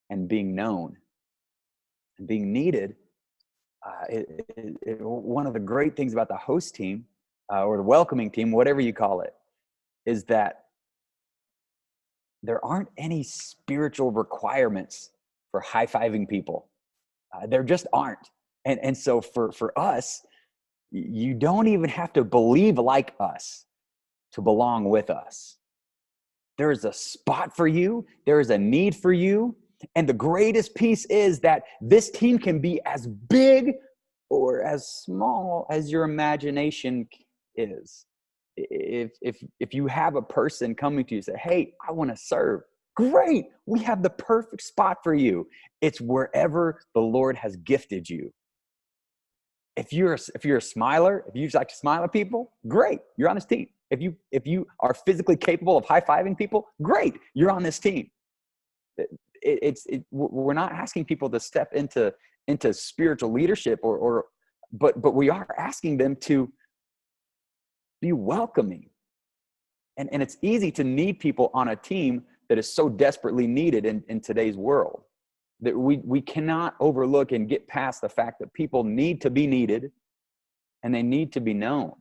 and being known and being needed. One of the great things about the host team or the welcoming team, whatever you call it, is that there aren't any spiritual requirements for high-fiving people. There just aren't. And so for us, you don't even have to believe like us to belong with us. There is a spot for you. There is a need for you. And the greatest piece is that this team can be as big or as small as your imagination is. If you have a person coming to you and say, hey, I want to serve, great. We have the perfect spot for you. It's wherever the Lord has gifted you. If you're a smiler, if you just like to smile at people, great. You're on this team. If you are physically capable of high-fiving people, great. You're on this team. We're not asking people to step into spiritual leadership but we are asking them to be welcoming. And it's easy to need people on a team that is so desperately needed in today's world, that we cannot overlook and get past the fact that people need to be needed and they need to be known.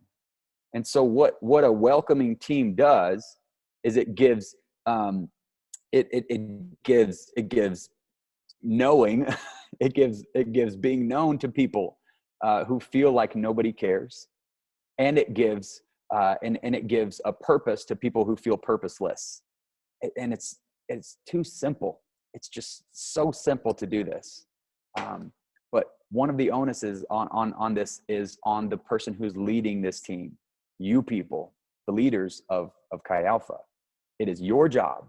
And so what a welcoming team does is it gives knowing, it gives being known to people who feel like nobody cares, and it gives a purpose to people who feel purposeless. And it's too simple. It's just so simple to do this. But one of the onuses on this is on the person who's leading this team. You people, the leaders of Chi Alpha. It is your job.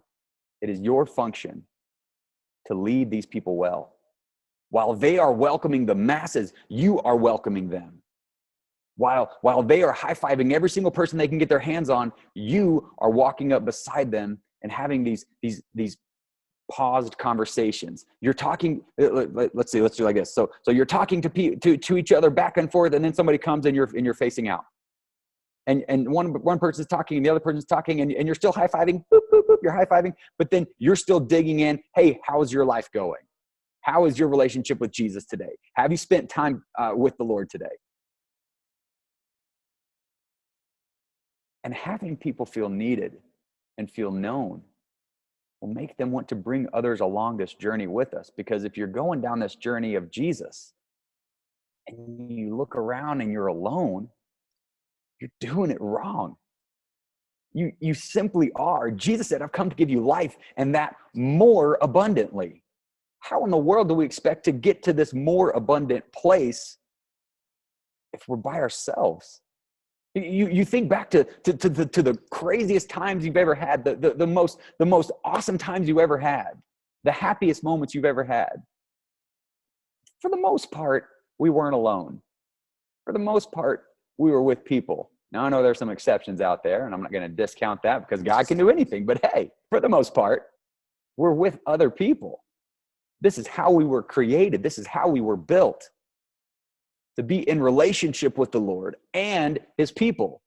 It is your function to lead these people well. While they are welcoming the masses, you are welcoming them. While they are high-fiving every single person they can get their hands on, you are walking up beside them and having these paused conversations. You're talking, let's do like this. So you're talking to each other back and forth, and then somebody comes and you're facing out. And one person's talking and the other person's talking, and you're still high-fiving, boop, boop, boop, you're high-fiving, but then you're still digging in, hey, how's your life going? How is your relationship with Jesus today? Have you spent time with the Lord today? And having people feel needed and feel known will make them want to bring others along this journey with us. Because if you're going down this journey of Jesus and you look around and you're alone, you're doing it wrong. You simply are. Jesus said, I've come to give you life, and that more abundantly. How in the world do we expect to get to this more abundant place if we're by ourselves? You think back to the craziest times you've ever had, the most awesome times you ever had, the happiest moments you've ever had. For the most part, we weren't alone. For the most part, we were with people. Now, I know there's some exceptions out there, and I'm not going to discount that because God can do anything. But hey, for the most part, we're with other people. This is how we were created. This is how we were built, to be in relationship with the Lord and his people.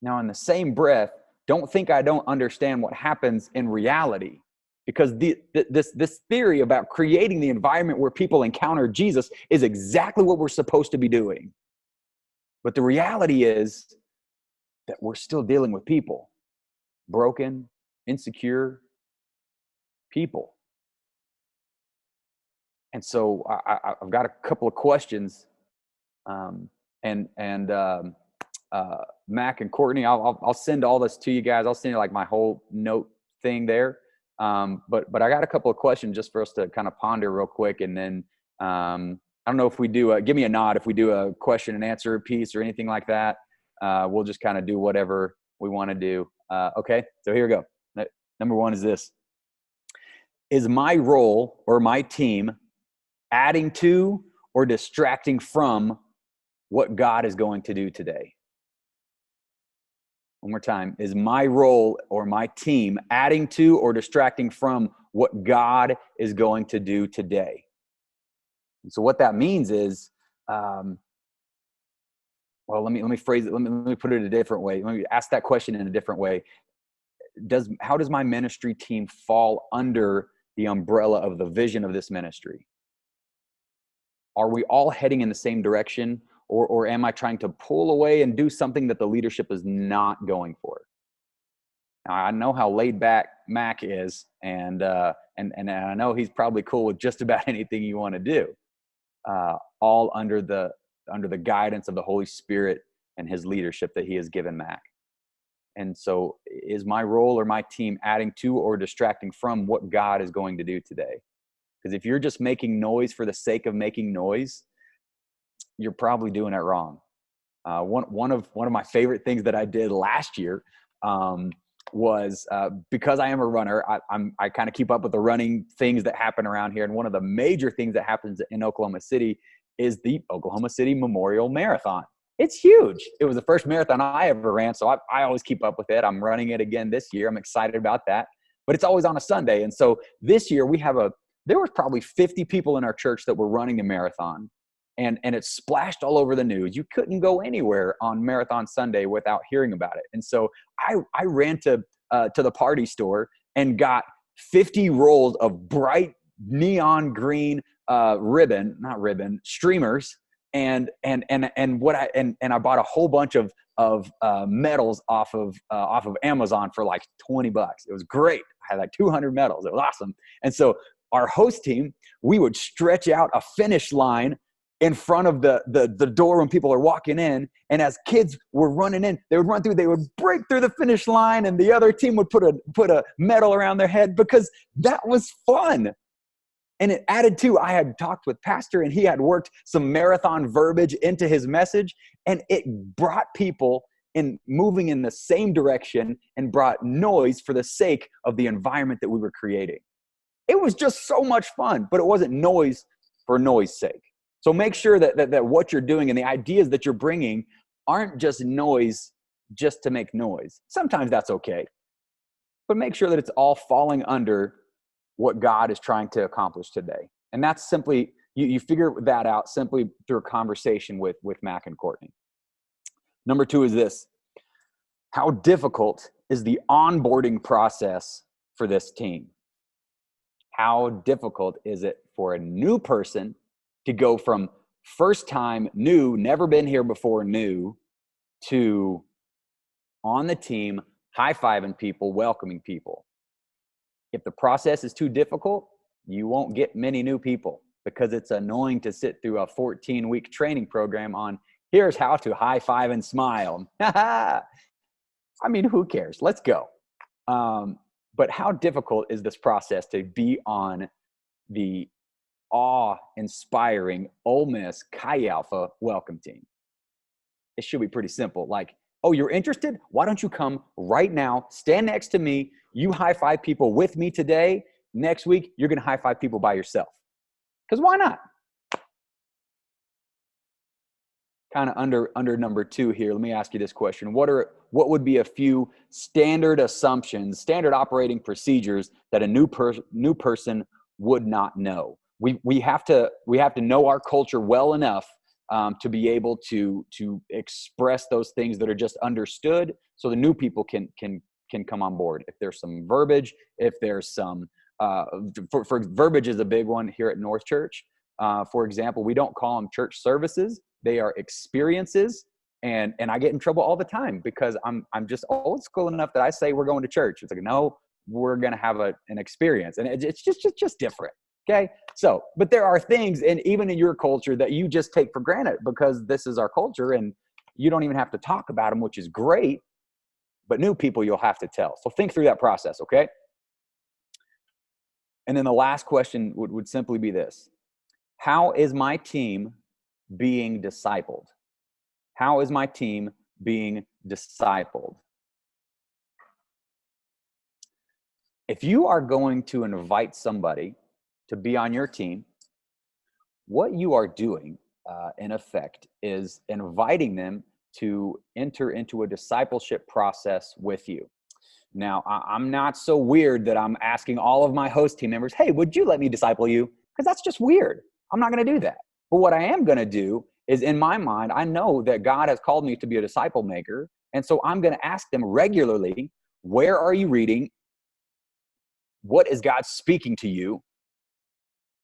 Now, in the same breath, don't think I don't understand what happens in reality, because this theory about creating the environment where people encounter Jesus is exactly what we're supposed to be doing. But the reality is that we're still dealing with people, broken, insecure people. And so I've got a couple of questions, and Mac and Courtney, I'll send all this to you guys. I'll send you like my whole note thing there. But I got a couple of questions just for us to kind of ponder real quick, and then I don't know if we do. Give me a nod if we do a question and answer piece or anything like that. We'll just kind of do whatever we want to do. Okay, so here we go. Number one is this: is my role or my team adding to or distracting from what God is going to do today? One more time. Is my role or my team adding to or distracting from what God is going to do today? And so what that means is, well, let me phrase it. Let me put it a different way. Let me ask that question in a different way. How does my ministry team fall under the umbrella of the vision of this ministry? Are we all heading in the same direction, or am I trying to pull away and do something that the leadership is not going for? Now, I know how laid back Mac is, and I know he's probably cool with just about anything you want to do, all under the guidance of the Holy Spirit and his leadership that he has given Mac. And so is my role or my team adding to or distracting from what God is going to do today? Because if you're just making noise for the sake of making noise, you're probably doing it wrong. One of my favorite things that I did last year was because I am a runner, I kind of keep up with the running things that happen around here. And one of the major things that happens in Oklahoma City is the Oklahoma City Memorial Marathon. It's huge. It was the first marathon I ever ran, so I always keep up with it. I'm running it again this year. I'm excited about that. But it's always on a Sunday. And so this year there was probably 50 people in our church that were running the marathon. And it splashed all over the news. You couldn't go anywhere on Marathon Sunday without hearing about it. And so I ran to the party store and got 50 rolls of bright neon green streamers. And I bought a whole bunch of medals off of Amazon for like $20. It was great. I had like 200 medals. It was awesome. And so our host team, we would stretch out a finish line in front of the door when people are walking in. And as kids were running in, they would run through, they would break through the finish line, and the other team would put a medal around their head, because that was fun. And it added to, I had talked with Pastor, and he had worked some marathon verbiage into his message, and it brought people in moving in the same direction and brought noise for the sake of the environment that we were creating. It was just so much fun, but it wasn't noise for noise sake. So make sure that what you're doing and the ideas that you're bringing aren't just noise just to make noise. Sometimes that's okay, but make sure that it's all falling under what God is trying to accomplish today. And that's simply, you figure that out simply through a conversation with Mac and Courtney. Number 2 is this: how difficult is the onboarding process for this team? How difficult is it for a new person to go from first time new, never been here before new, to on the team, high-fiving people, welcoming people? If the process is too difficult, you won't get many new people, because it's annoying to sit through a 14-week training program on here's how to high-five and smile. I mean, who cares? Let's go. But how difficult is this process to be on the awe-inspiring Ole Miss Chi Alpha welcome team? It should be pretty simple. Like, oh, you're interested? Why don't you come right now, stand next to me, you high-five people with me today. Next week, you're going to high-five people by yourself. Because why not? Kind of under number 2 here, let me ask you this question. What would be a few standard assumptions, standard operating procedures that a new person would not know? We have to know our culture well enough to be able to express those things that are just understood, so the new people can come on board. If there's some verbiage, if there's some for verbiage is a big one here at North Church. For example, we don't call them church services; they are experiences. And I get in trouble all the time because I'm just old school enough that I say we're going to church. It's like, no, we're going to have an experience, and it's just different. Okay. So, but there are things, and even in your culture, that you just take for granted because this is our culture, and you don't even have to talk about them, which is great. But new people, you'll have to tell. So think through that process. Okay. And then the last question would simply be this: how is my team being discipled? How is my team being discipled? If you are going to invite somebody to be on your team, what you are doing, in effect, is inviting them to enter into a discipleship process with you. Now, I'm not so weird that I'm asking all of my host team members, hey, would you let me disciple you? Because that's just weird. I'm not going to do that. But what I am going to do is, in my mind, I know that God has called me to be a disciple maker. And so I'm going to ask them regularly, where are you reading? what is God speaking to you?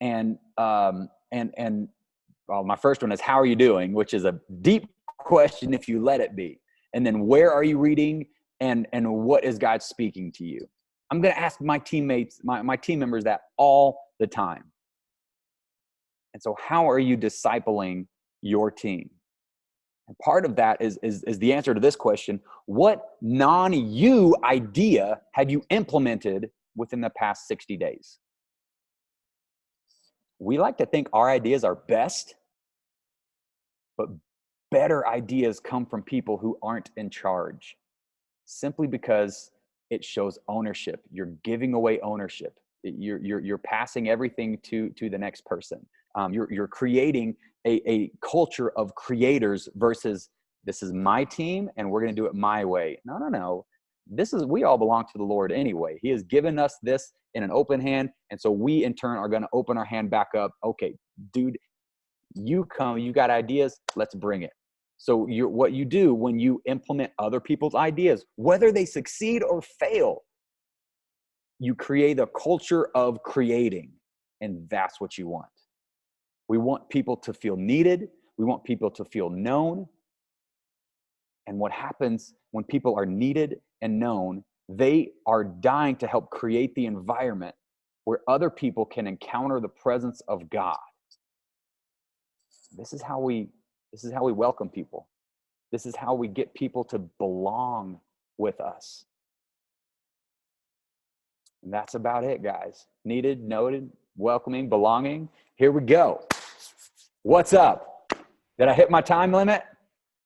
And well, my first one is, how are you doing? Which is a deep question if you let it be. And then, where are you reading? And what is God speaking to you? I'm going to ask my teammates, my team members, that all the time. And so, how are you discipling your team? And part of that is the answer to this question: what non-you idea have you implemented within the past 60 days? We like to think our ideas are best, but better ideas come from people who aren't in charge, simply because it shows ownership. You're giving away ownership. You're passing everything to the next person. You're creating a culture of creators versus, this is my team and we're going to do it my way. No. We all belong to the Lord anyway. He has given us this in an open hand. And so we in turn are going to open our hand back up. Okay, dude, you come, you got ideas, let's bring it. So what you do when you implement other people's ideas, whether they succeed or fail, you create a culture of creating. And that's what you want. We want people to feel needed. We want people to feel known. And what happens when people are needed and known, they are dying to help create the environment where other people can encounter the presence of God. This is how we welcome people. This is how we get people to belong with us. And that's about it, guys. Needed, noted, welcoming, belonging. Here we go. What's up? Did I hit my time limit?